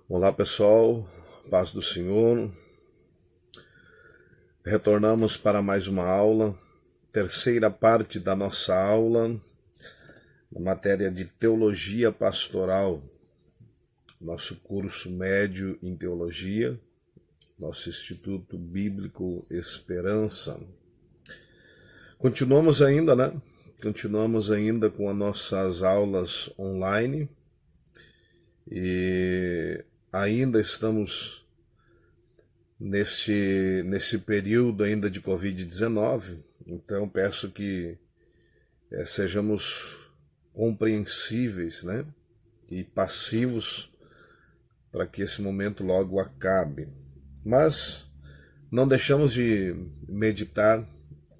Olá pessoal, paz do Senhor. Retornamos para mais uma aula, terceira parte da nossa aula, na matéria de Teologia Pastoral, nosso curso médio em Teologia, nosso Instituto Bíblico Esperança. Continuamos ainda, né? Continuamos ainda com as nossas aulas online e ainda estamos nesse período ainda de Covid-19, então peço que sejamos compreensíveis, né, e passivos para que esse momento logo acabe. Mas não deixamos de meditar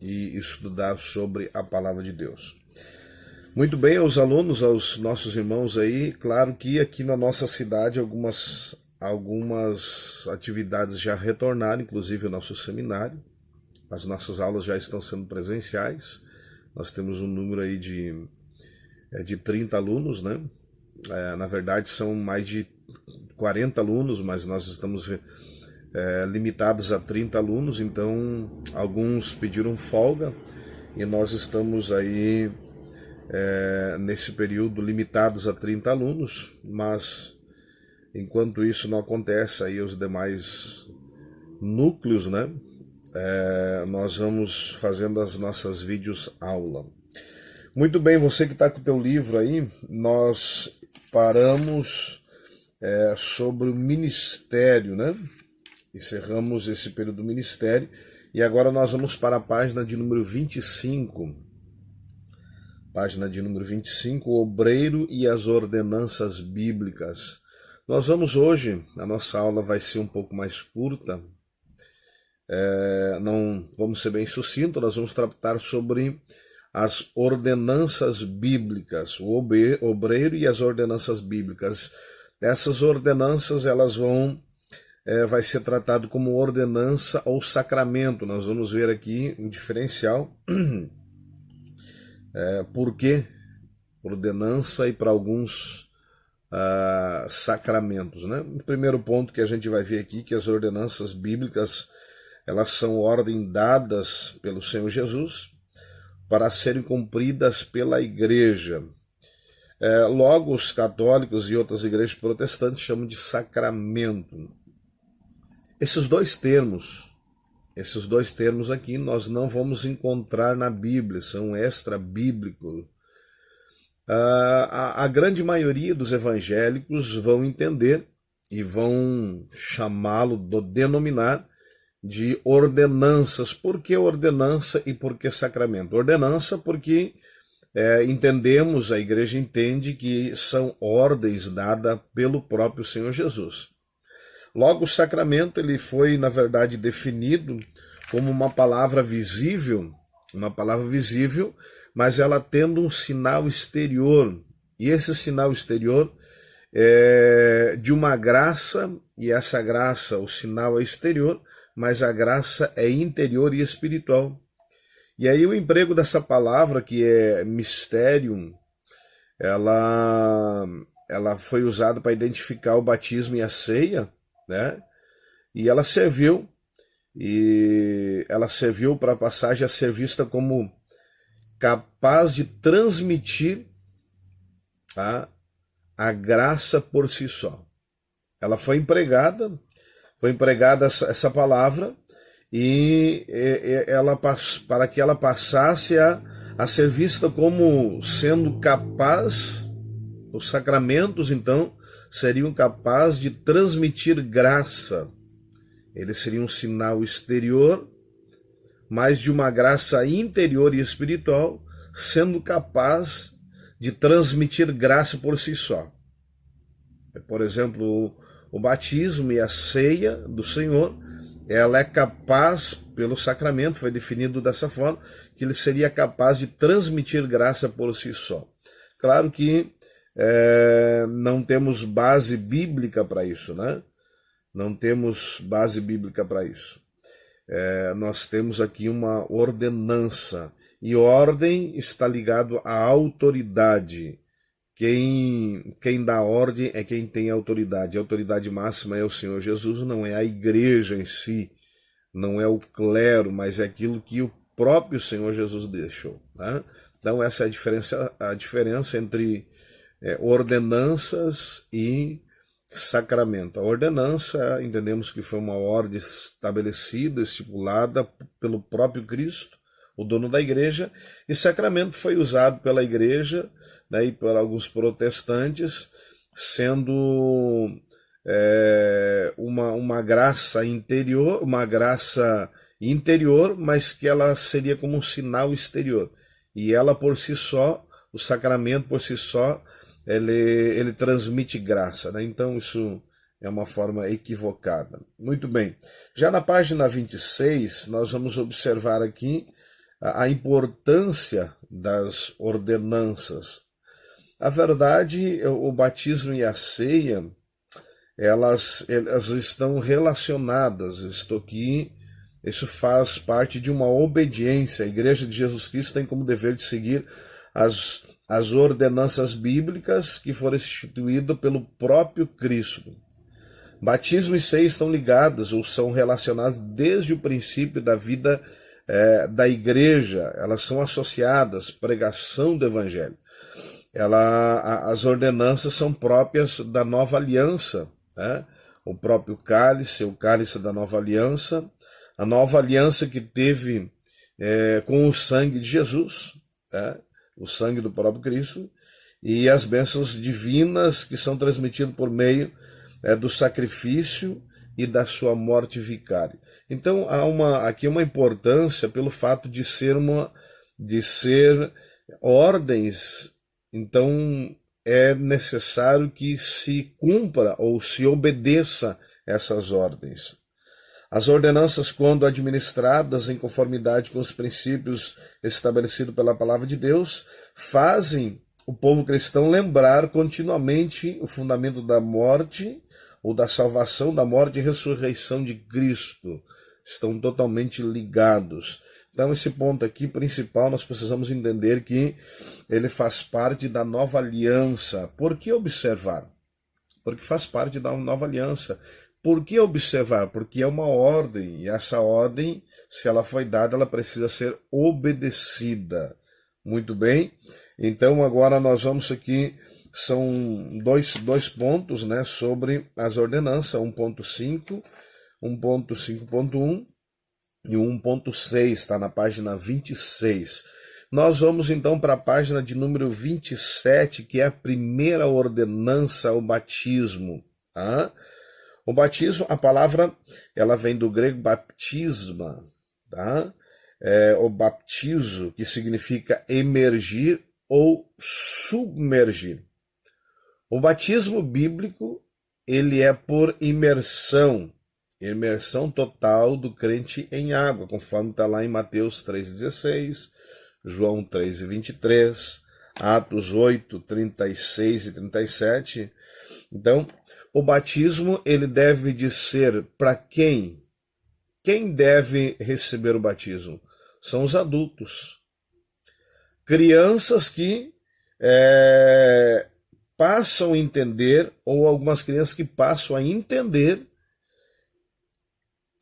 e estudar sobre a palavra de Deus. Muito bem, aos alunos, aos nossos irmãos aí, claro que aqui na nossa cidade algumas atividades já retornaram, inclusive o nosso seminário. As nossas aulas já estão sendo presenciais. Nós temos um número aí de 30 alunos, né? Na verdade são mais de 40 alunos, mas nós estamos limitados a 30 alunos, então alguns pediram folga e nós estamos aí nesse período limitados a 30 alunos, mas enquanto isso não acontece, aí os demais núcleos, né? Nós vamos fazendo as nossas vídeos aula. Muito bem, você que está com o teu livro aí, nós paramos sobre o ministério, né? Encerramos esse período do ministério e agora nós vamos para a página de número 25. Página de número 25, o obreiro e as ordenanças bíblicas. Nós vamos hoje, a nossa aula vai ser um pouco mais curta, não vamos ser bem sucinto, nós vamos tratar sobre as ordenanças bíblicas, o obreiro e as ordenanças bíblicas. Essas ordenanças, elas vai ser tratado como ordenança ou sacramento. Nós vamos ver aqui um diferencial, por que ordenança e para alguns sacramentos, né? O primeiro ponto que a gente vai ver aqui, que as ordenanças bíblicas, elas são ordens dadas pelo Senhor Jesus para serem cumpridas pela igreja. Logo, os católicos e outras igrejas protestantes chamam de sacramento. Esses dois termos aqui nós não vamos encontrar na Bíblia, são extra-bíblicos. A grande maioria dos evangélicos vão entender e vão denominar de ordenanças. Por que ordenança e por que sacramento? Ordenança porque entendemos, a igreja entende que são ordens dadas pelo próprio Senhor Jesus. Logo, o sacramento ele foi, na verdade, definido como uma palavra visível, mas ela tendo um sinal exterior. E esse sinal exterior é de uma graça, e essa graça, o sinal é exterior, mas a graça é interior e espiritual. E aí o emprego dessa palavra, que é mysterium, ela foi usada para identificar o batismo e a ceia, né? E ela serviu para a passagem a ser vista como capaz de transmitir a graça por si só. Ela foi empregada essa palavra e para que ela passasse a ser vista como sendo capaz, os sacramentos então seriam capazes de transmitir graça. Eles seriam um sinal exterior, mas de uma graça interior e espiritual, sendo capaz de transmitir graça por si só. Por exemplo, o batismo e a ceia do Senhor, ela é capaz, pelo sacramento, foi definido dessa forma, que ele seria capaz de transmitir graça por si só. Claro que não temos base bíblica para isso, né? Não temos base bíblica para isso. Nós temos aqui uma ordenança, e ordem está ligado à autoridade. quem dá ordem é quem tem autoridade. A autoridade máxima é o Senhor Jesus, não é a igreja em si, não é o clero, mas é aquilo que o próprio Senhor Jesus deixou. Né? Então essa é a diferença entre ordenanças e sacramento. A ordenança, entendemos que foi uma ordem estabelecida, estipulada pelo próprio Cristo, o dono da igreja, e sacramento foi usado pela igreja, né, e por alguns protestantes, sendo uma graça interior, mas que ela seria como um sinal exterior. E ela por si só, o sacramento por si só, ele transmite graça, né? Então isso é uma forma equivocada. Muito bem. Já na página 26, nós vamos observar aqui a importância das ordenanças. A verdade, o batismo e a ceia, elas estão relacionadas. Isso faz parte de uma obediência. A Igreja de Jesus Cristo tem como dever de seguir as ordenanças bíblicas que foram instituídas pelo próprio Cristo. Batismo e ceia estão ligadas ou são relacionadas desde o princípio da vida da igreja. Elas são associadas à pregação do Evangelho. As ordenanças são próprias da nova aliança, né? O próprio cálice, o cálice da nova aliança, a nova aliança que teve com o sangue de Jesus, né? O sangue do próprio Cristo, e as bênçãos divinas que são transmitidas por meio do sacrifício e da sua morte vicária. Então há aqui uma importância pelo fato de ser ordens. Então é necessário que se cumpra ou se obedeça essas ordens. As ordenanças, quando administradas em conformidade com os princípios estabelecidos pela palavra de Deus, fazem o povo cristão lembrar continuamente o fundamento da morte ou da salvação, da morte e ressurreição de Cristo. Estão totalmente ligados. Então esse ponto aqui principal nós precisamos entender que ele faz parte da nova aliança. Por que observar? Porque faz parte da nova aliança. Por que observar? Porque é uma ordem, e essa ordem, se ela foi dada, ela precisa ser obedecida. Muito bem? Então agora nós vamos aqui, são dois pontos, né, sobre as ordenanças, 1.5, 1.5.1 e 1.6, está na página 26. Nós vamos então para a página de número 27, que é a primeira ordenança, o batismo. Tá? O batismo, a palavra, ela vem do grego baptisma, tá? O baptizo, que significa emergir ou submergir. O batismo bíblico, ele é por imersão total do crente em água, conforme está lá em Mateus 3,16, João 3,23, Atos 8, 36 e 37. Então, o batismo, ele deve de ser para quem? Quem deve receber o batismo? São os adultos. Crianças que passam a entender, ou algumas crianças que passam a entender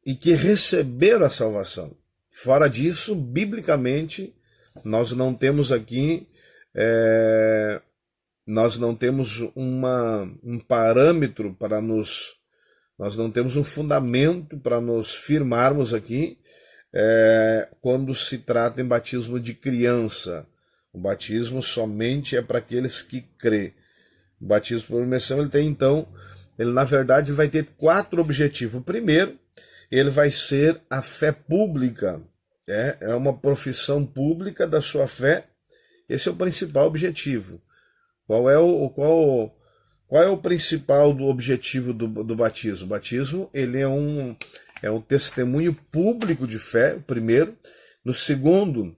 e que receberam a salvação. Fora disso, biblicamente, nós não temos aqui... nós não temos um parâmetro para nós não temos um fundamento para nos firmarmos aqui quando se trata em batismo de criança. O batismo somente é para aqueles que crê. O batismo por imersão, ele tem então, ele na verdade vai ter 4 objetivos. O primeiro, ele vai ser a fé pública. É uma profissão pública da sua fé. Esse é o principal objetivo. Qual é o principal objetivo do batismo? O batismo, ele é um testemunho público de fé, o primeiro. No segundo,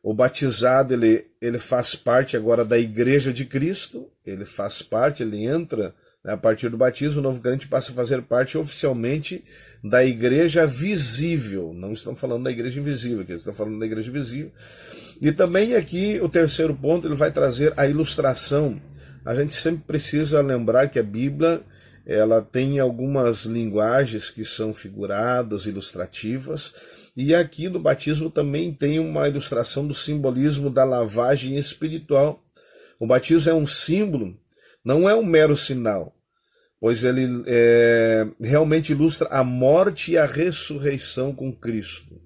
o batizado, ele faz parte agora da Igreja de Cristo, ele faz parte, ele entra, né, a partir do batismo, o novo crente passa a fazer parte oficialmente da Igreja visível. Não estão falando da Igreja invisível, aqui eles estão falando da Igreja visível. E também aqui, o terceiro ponto, ele vai trazer a ilustração a gente sempre precisa lembrar que a Bíblia ela tem algumas linguagens que são figuradas, ilustrativas, e aqui no batismo também tem uma ilustração do simbolismo da lavagem espiritual. O batismo é um símbolo, não é um mero sinal, pois ele realmente ilustra a morte e a ressurreição com Cristo.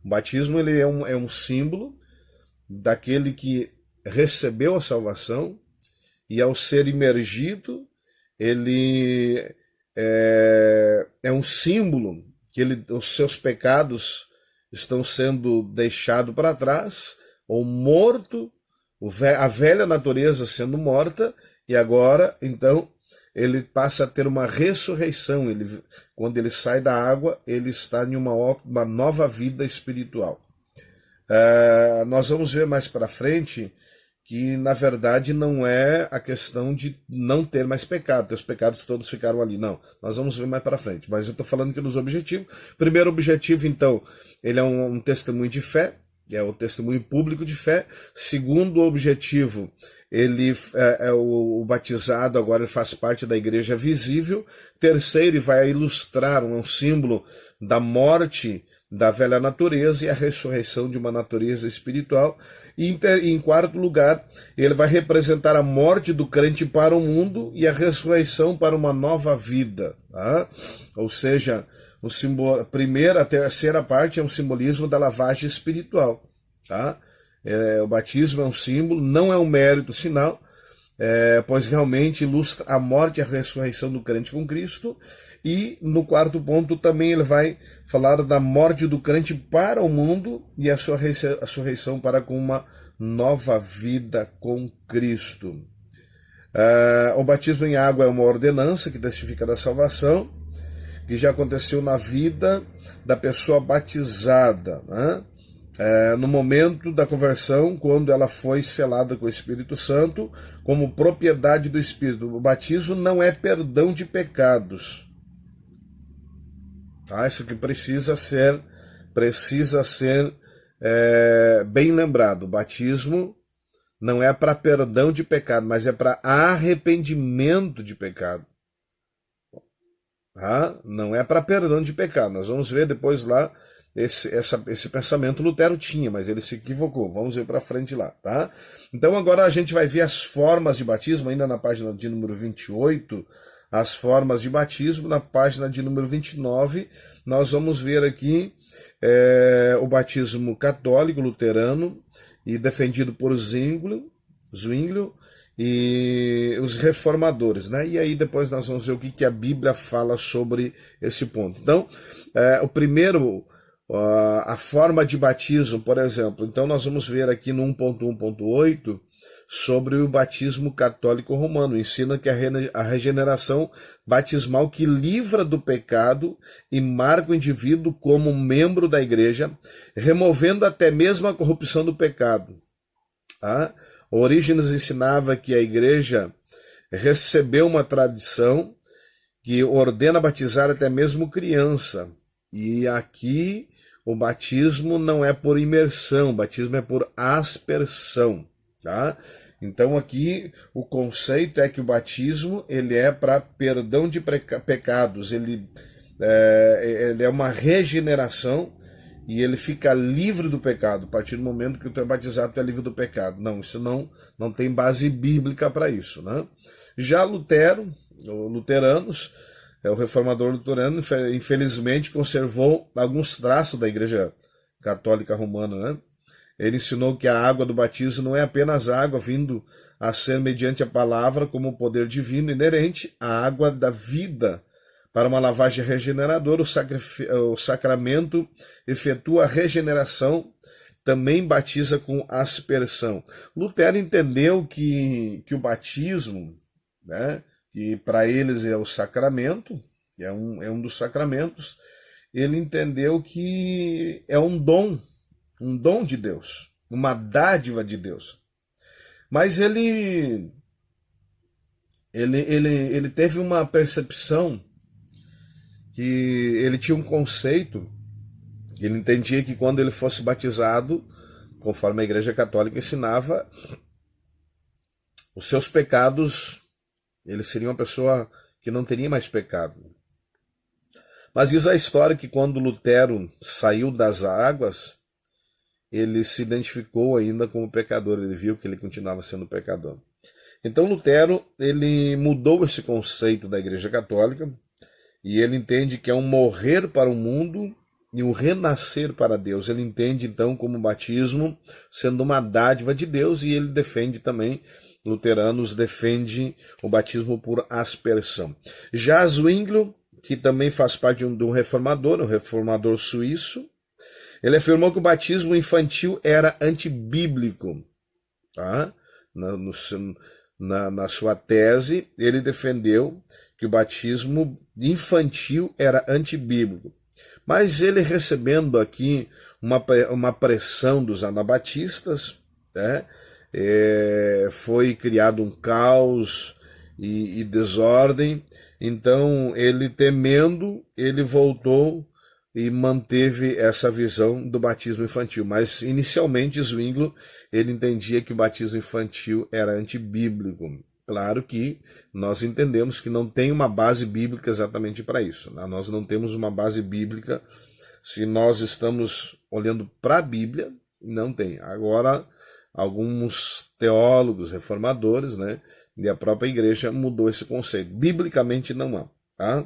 O batismo ele é um símbolo daquele que recebeu a salvação e ao ser imergido, ele é um símbolo que os seus pecados estão sendo deixados para trás, ou morto, a velha natureza sendo morta, e agora, então, ele passa a ter uma ressurreição. Quando ele sai da água, ele está em uma nova vida espiritual. Nós vamos ver mais para frente que, na verdade, não é a questão de não ter mais pecado, os pecados todos ficaram ali. Não, nós vamos ver mais para frente. Mas eu estou falando aqui dos objetivos. Primeiro objetivo, então, ele é um testemunho de fé, é o testemunho público de fé. Segundo objetivo, ele o batizado, agora ele faz parte da igreja visível. Terceiro, ele vai ilustrar um símbolo da morte da velha natureza e a ressurreição de uma natureza espiritual. E em quarto lugar, ele vai representar a morte do crente para o mundo e a ressurreição para uma nova vida. Tá? Ou seja, a terceira parte é um simbolismo da lavagem espiritual. Tá? O batismo é um símbolo, não é um mérito sinal, pois realmente ilustra a morte e a ressurreição do crente com Cristo. E no quarto ponto também ele vai falar da morte do crente para o mundo e a sua ressurreição para com uma nova vida com Cristo. O batismo em água é uma ordenança que testifica da salvação, que já aconteceu na vida da pessoa batizada, né? No momento da conversão, quando ela foi selada com o Espírito Santo, como propriedade do Espírito. O batismo não é perdão de pecados. Isso que precisa ser bem lembrado. O batismo não é para perdão de pecado, mas é para arrependimento de pecado. Não é para perdão de pecado. Nós vamos ver depois lá, esse pensamento Lutero tinha, mas ele se equivocou. Vamos ver para frente lá, tá? Então agora a gente vai ver as formas de batismo, ainda na página de número 28, as formas de batismo. Na página de número 29, nós vamos ver aqui o batismo católico, luterano, e defendido por Zwinglio e os reformadores, né? E aí depois nós vamos ver o que a Bíblia fala sobre esse ponto. Então, o primeiro, a forma de batismo, por exemplo, então nós vamos ver aqui no 1.1.8 sobre o batismo católico romano. Ensina que a regeneração batismal que livra do pecado e marca o indivíduo como membro da igreja, removendo até mesmo a corrupção do pecado. Orígenes ensinava que a igreja recebeu uma tradição que ordena batizar até mesmo criança. E aqui o batismo não é por imersão, o batismo é por aspersão. Tá? Então aqui o conceito é que o batismo ele é para perdão de pecados, ele é uma regeneração e ele fica livre do pecado. A partir do momento que tu é batizado, tu é livre do pecado. Não, isso não tem base bíblica para isso. Né? Já luteranos, o reformador luterano, infelizmente conservou alguns traços da igreja católica romana, né? Ele ensinou que a água do batismo não é apenas água vindo a ser mediante a palavra como o poder divino inerente à água da vida. Para uma lavagem regeneradora, o sacramento efetua a regeneração, também batiza com aspersão. Lutero entendeu que o batismo, né, que para eles é o sacramento, é um dos sacramentos, ele entendeu que é um dom de Deus, uma dádiva de Deus. Mas ele teve uma percepção que ele tinha um conceito, ele entendia que quando ele fosse batizado, conforme a Igreja Católica ensinava, os seus pecados, ele seria uma pessoa que não teria mais pecado. Mas diz a história que quando Lutero saiu das águas, ele se identificou ainda como pecador, ele viu que ele continuava sendo pecador. Então Lutero, ele mudou esse conceito da Igreja Católica e ele entende que é um morrer para o mundo e um renascer para Deus. Ele entende então como o batismo sendo uma dádiva de Deus e ele defende também, luteranos defende o batismo por aspersão. Já Zwinglio, que também faz parte de um reformador, um reformador suíço, ele afirmou que o batismo infantil era antibíblico. Tá? Na sua tese, ele defendeu que o batismo infantil era antibíblico. Mas ele recebendo aqui uma pressão dos anabatistas, né? Foi criado um caos e desordem, então ele temendo, ele voltou e manteve essa visão do batismo infantil. Mas inicialmente Zwinglio, ele entendia que o batismo infantil era antibíblico. Claro que nós entendemos que não tem uma base bíblica exatamente para isso. Né? Nós não temos uma base bíblica. Se nós estamos olhando para a Bíblia, não tem. Agora, alguns teólogos reformadores, né, e a própria igreja mudou esse conceito. Biblicamente não há. Tá?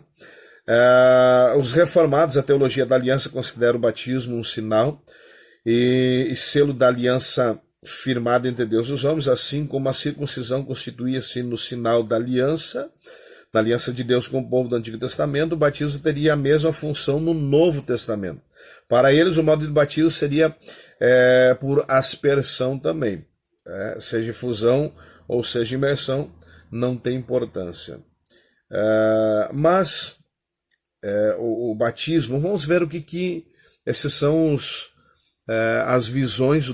Os reformados, a teologia da aliança, considera o batismo um sinal e selo da aliança firmada entre Deus e os homens, assim como a circuncisão constituía-se no sinal da aliança de Deus com o povo do Antigo Testamento, o batismo teria a mesma função no Novo Testamento. Para eles, o modo de batismo seria por aspersão também. Seja fusão ou seja imersão, não tem importância. Mas o batismo, vamos ver o que esses são as visões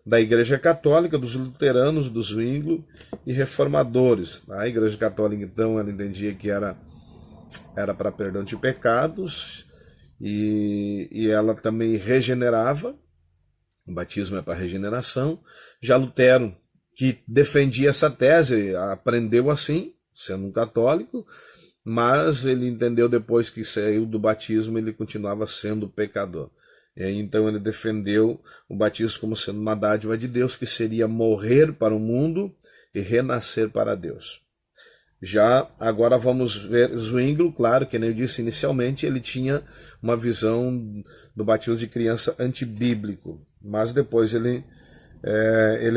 da Igreja Católica, dos luteranos, dos Zwinglio e reformadores. A Igreja Católica, então, ela entendia que era para perdão de pecados e ela também regenerava. O batismo é para regeneração. Já Lutero, que defendia essa tese, aprendeu assim, sendo um católico, mas ele entendeu depois que saiu do batismo, ele continuava sendo pecador. Então ele defendeu o batismo como sendo uma dádiva de Deus, que seria morrer para o mundo e renascer para Deus. Já agora vamos ver Zwinglio, claro, que nem eu disse inicialmente, ele tinha uma visão do batismo de criança antibíblico, mas depois ele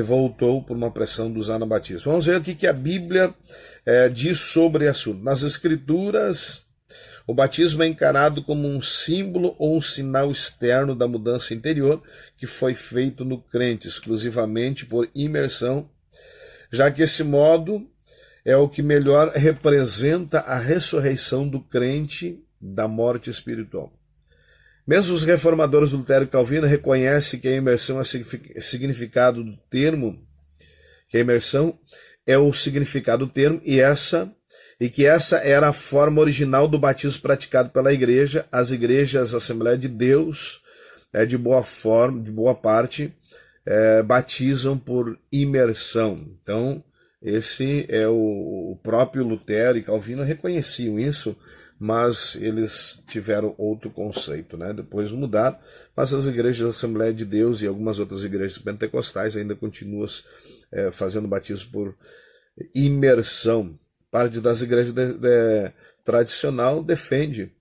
voltou por uma pressão dos anabatistas. Vamos ver o que a Bíblia diz sobre o assunto. Nas Escrituras, o batismo é encarado como um símbolo ou um sinal externo da mudança interior que foi feito no crente, exclusivamente por imersão, já que esse modo é o que melhor representa a ressurreição do crente da morte espiritual. Mesmo os reformadores Lutero e Calvino reconhecem que a imersão é significado do termo, que a imersão é o significado do termo e que essa era a forma original do batismo praticado pela igreja. As igrejas Assembleia de Deus, de boa parte, batizam por imersão. Então, esse é o próprio Lutero e Calvino reconheciam isso, mas eles tiveram outro conceito, né? Depois mudaram, mas as igrejas da Assembleia de Deus e algumas outras igrejas pentecostais ainda continuam fazendo batismo por imersão. Parte das igrejas tradicional defende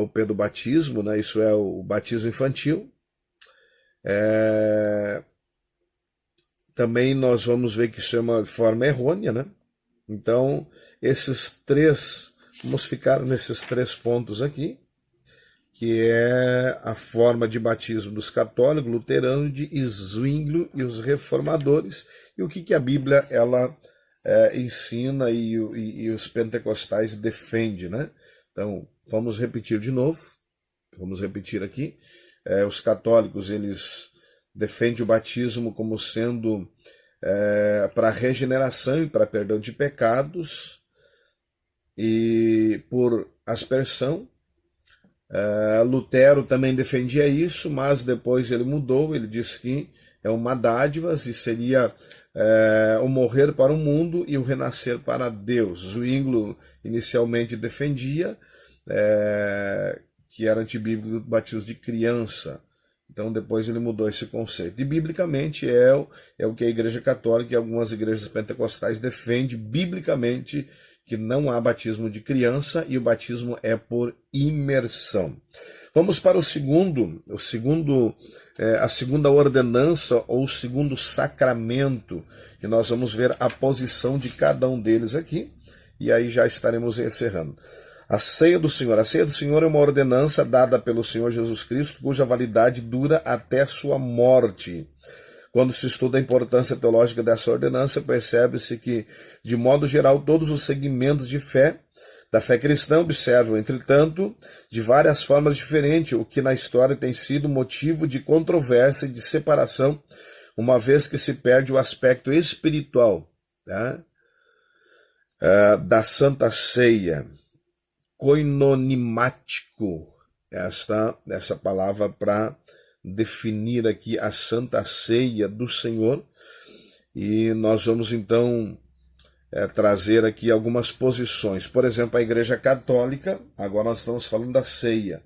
o pelo batismo, né? Isso é o batismo infantil. Também nós vamos ver que isso é uma forma errônea, né? Então, vamos ficar nesses 3 pontos aqui, que é a forma de batismo dos católicos, luteranos, de Zwinglio e os reformadores, e o que a Bíblia ela ensina e os pentecostais defendem, né? Então, vamos repetir de novo, vamos repetir aqui. Os católicos, eles defendem o batismo como sendo para regeneração e para perdão de pecados e por aspersão. Lutero também defendia isso, mas depois ele mudou, ele disse que é uma dádiva e seria o morrer para o mundo e o renascer para Deus. Zwinglio inicialmente defendia que era antibíblico o batismo de criança. Então depois ele mudou esse conceito. E biblicamente é o que a Igreja Católica e algumas igrejas pentecostais defendem biblicamente, que não há batismo de criança e o batismo é por imersão. Vamos para a segunda ordenança ou o segundo sacramento, e nós vamos ver a posição de cada um deles aqui, e aí já estaremos encerrando. A ceia do Senhor. A ceia do Senhor é uma ordenança dada pelo Senhor Jesus Cristo, cuja validade dura até sua morte. Quando se estuda a importância teológica dessa ordenança, percebe-se que, de modo geral, todos os segmentos da fé cristã observam, entretanto, de várias formas diferentes, o que na história tem sido motivo de controvérsia e de separação, uma vez que se perde o aspecto espiritual, tá, da Santa Ceia. Koinonimático, essa palavra para definir aqui a Santa Ceia do Senhor. E nós vamos então trazer aqui algumas posições. Por exemplo, a Igreja Católica, agora nós estamos falando da ceia.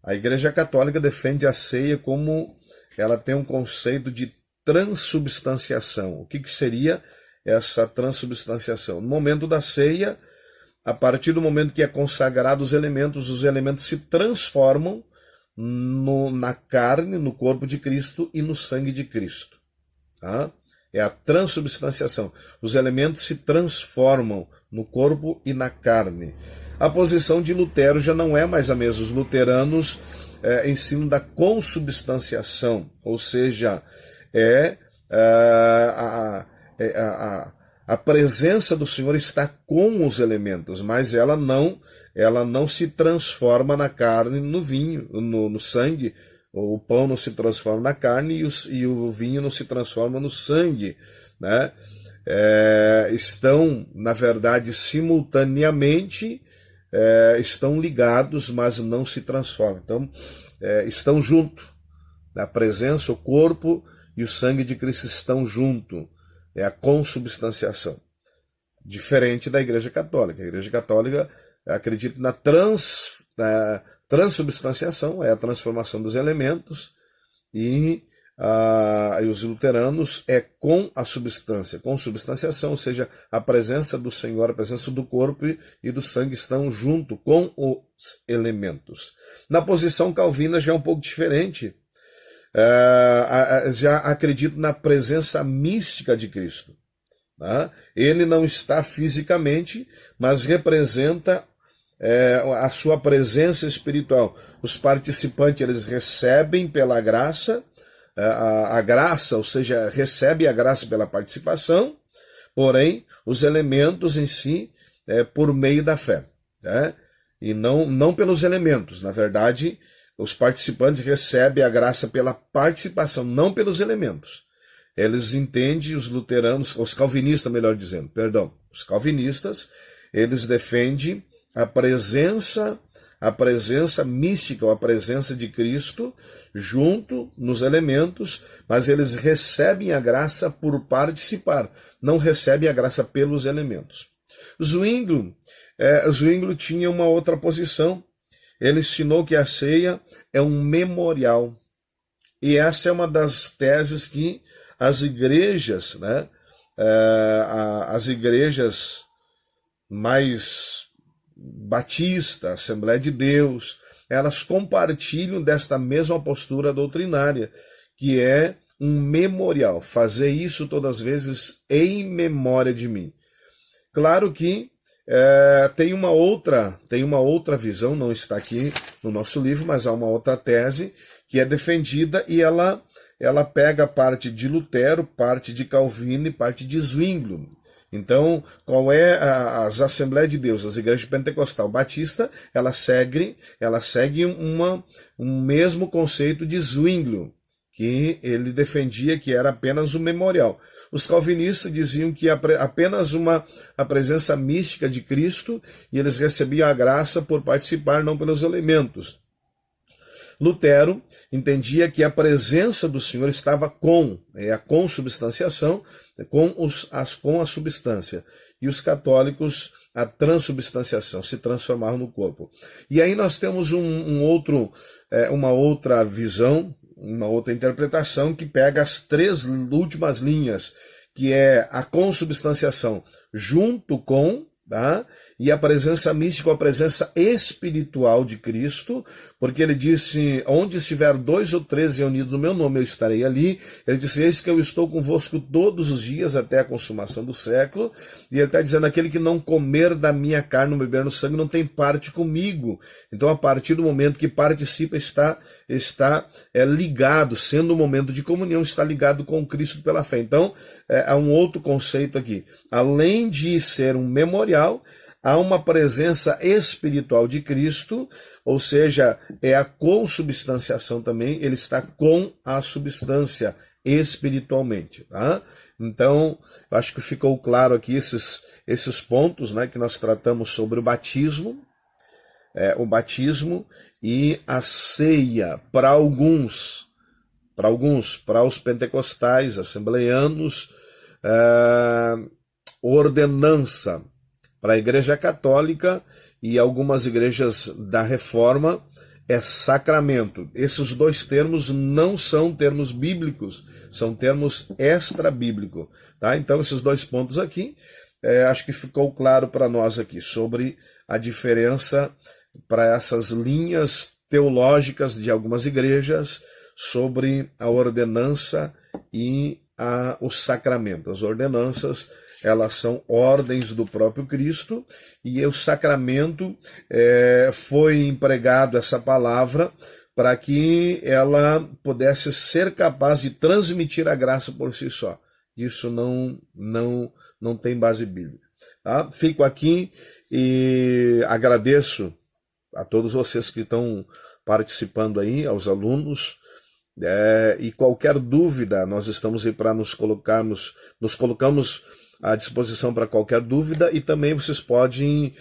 A Igreja Católica defende a ceia como ela tem um conceito de transubstanciação. O que seria essa transubstanciação? No momento da ceia, a partir do momento que é consagrado os elementos se transformam na carne, no corpo de Cristo e no sangue de Cristo. Tá? É a transubstanciação. Os elementos se transformam no corpo e na carne. A posição de Lutero já não é mais a mesma. Os luteranos ensinam da consubstanciação, ou seja, a presença do Senhor está com os elementos, mas ela não se transforma na carne, no vinho, no sangue. O pão não se transforma na carne e o vinho não se transforma no sangue, né? Estão, na verdade, simultaneamente, estão ligados, mas não se transformam. Então, estão juntos. A presença, o corpo e o sangue de Cristo estão juntos. É a consubstanciação. Diferente da Igreja Católica. A Igreja Católica acredita na transubstanciação, é a transformação dos elementos, e os luteranos é com a substância, consubstanciação, ou seja, a presença do Senhor, a presença do corpo e do sangue estão junto com os elementos. Na posição calvina já é um pouco diferente. Já acredito na presença mística de Cristo. Tá? Ele não está fisicamente, mas representa a sua presença espiritual. Os participantes, eles recebem pela graça, a graça, ou seja, recebe a graça pela participação, porém, os elementos em si, por meio da fé. Tá? E não pelos elementos, na verdade, os participantes recebem a graça pela participação, não pelos elementos. Eles entendem, os luteranos, os calvinistas, melhor dizendo, perdão, os calvinistas, eles defendem a presença mística, ou a presença de Cristo junto nos elementos, mas eles recebem a graça por participar, não recebem a graça pelos elementos. Zwinglio tinha uma outra posição. Ele ensinou que a ceia é um memorial. E essa é uma das teses que as igrejas, né, as igrejas mais batista, Assembleia de Deus, elas compartilham desta mesma postura doutrinária, que é um memorial. Fazer isso todas as vezes em memória de mim. Claro que tem uma outra visão, não está aqui no nosso livro, mas há uma outra tese que é defendida e ela pega parte de Lutero, parte de Calvino e parte de Zwinglio. Então, qual é as Assembleias de Deus, as igrejas pentecostal batista, ela segue um mesmo conceito de Zwinglio, que ele defendia que era apenas um memorial. Os calvinistas diziam que apenas a presença mística de Cristo, e eles recebiam a graça por participar, não pelos elementos. Lutero entendia que a presença do Senhor estava a consubstanciação, com a substância. E os católicos, a transubstanciação, se transformaram no corpo. E aí nós temos uma outra visão, uma outra interpretação que pega as 3 últimas linhas, que é a consubstanciação junto com, tá? E a presença mística, a presença espiritual de Cristo, porque ele disse, onde estiver 2 ou 3 reunidos no meu nome, eu estarei ali. Ele disse, eis que eu estou convosco todos os dias até a consumação do século. E ele está dizendo, aquele que não comer da minha carne, não beber no sangue, não tem parte comigo. Então, a partir do momento que participa, está ligado, sendo um momento de comunhão, está ligado com Cristo pela fé. Então, há um outro conceito aqui. Além de ser um memorial, há uma presença espiritual de Cristo, ou seja, é a consubstanciação também, ele está com a substância espiritualmente. Tá? Então, eu acho que ficou claro aqui esses pontos, né, que nós tratamos sobre o batismo e a ceia para os pentecostais, assembleianos, ordenança para a Igreja Católica e algumas igrejas da Reforma é sacramento. Esses 2 termos não são termos bíblicos, são termos extra-bíblicos. Tá? Então, esses 2 pontos aqui, acho que ficou claro para nós aqui sobre a diferença para essas linhas teológicas de algumas igrejas sobre a ordenança e o sacramento. As ordenanças, elas são ordens do próprio Cristo, e o sacramento foi empregado essa palavra para que ela pudesse ser capaz de transmitir a graça por si só. Isso não tem base bíblica. Tá? Fico aqui e agradeço a todos vocês que estão participando aí, aos alunos. E qualquer dúvida, nós estamos aí para nos colocamos à disposição para qualquer dúvida, e também vocês podem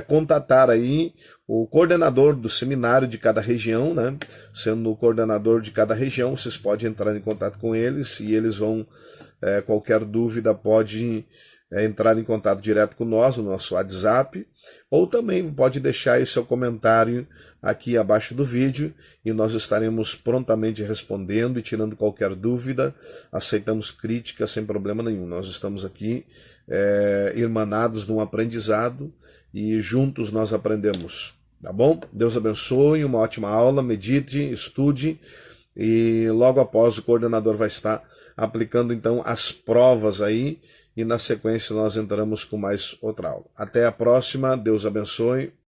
contatar aí o coordenador do seminário de cada região, né? Sendo o coordenador de cada região, vocês podem entrar em contato com eles e eles vão, qualquer dúvida pode entrar em contato direto com nós, no nosso WhatsApp, ou também pode deixar aí seu comentário aqui abaixo do vídeo e nós estaremos prontamente respondendo e tirando qualquer dúvida. Aceitamos críticas sem problema nenhum. Nós estamos aqui irmanados num aprendizado e juntos nós aprendemos. Tá bom? Deus abençoe, uma ótima aula, medite, estude. E logo após o coordenador vai estar aplicando então as provas aí, e na sequência nós entramos com mais outra aula. Até a próxima, Deus abençoe.